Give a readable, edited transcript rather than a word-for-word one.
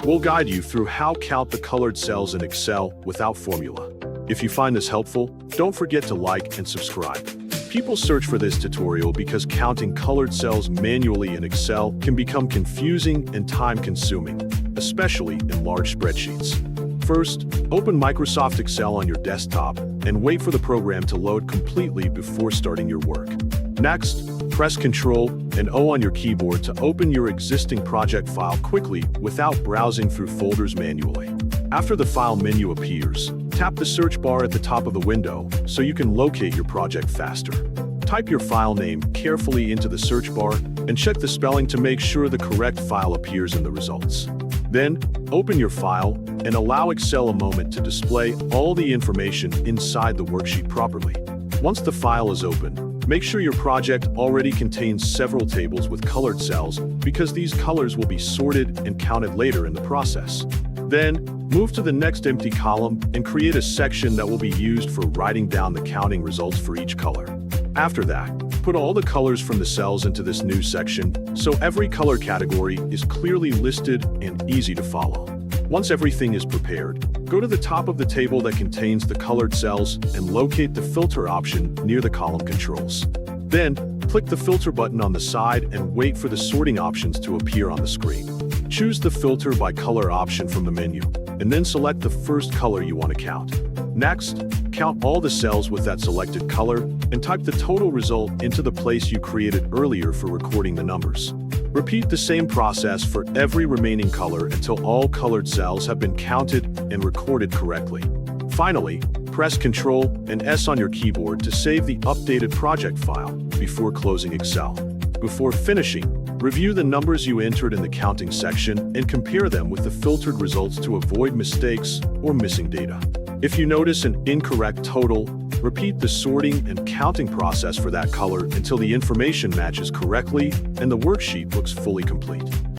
We'll guide you through how count the colored cells in Excel without formula. If you find this helpful, don't forget to like and subscribe. People search for this tutorial because counting colored cells manually in Excel can become confusing and time-consuming, especially in large spreadsheets. First, open Microsoft Excel on your desktop and wait for the program to load completely before starting your work. Next, press Ctrl and O on your keyboard to open your existing project file quickly without browsing through folders manually. After the file menu appears, tap the search bar at the top of the window so you can locate your project faster. Type your file name carefully into the search bar and check the spelling to make sure the correct file appears in the results. Then, open your file and allow Excel a moment to display all the information inside the worksheet properly. Once the file is open, make sure your project already contains several tables with colored cells because these colors will be sorted and counted later in the process. Then, move to the next empty column and create a section that will be used for writing down the counting results for each color. After that, put all the colors from the cells into this new section so every color category is clearly listed and easy to follow. Once everything is prepared, go to the top of the table that contains the colored cells and locate the filter option near the column controls. Then, click the filter button on the side and wait for the sorting options to appear on the screen. Choose the filter by color option from the menu, and then select the first color you want to count. Next, count all the cells with that selected color and type the total result into the place you created earlier for recording the numbers. Repeat the same process for every remaining color until all colored cells have been counted and recorded correctly. Finally, press Ctrl and S on your keyboard to save the updated project file before closing Excel. Before finishing, review the numbers you entered in the counting section and compare them with the filtered results to avoid mistakes or missing data. If you notice an incorrect total, repeat the sorting and counting process for that color until the information matches correctly and the worksheet looks fully complete.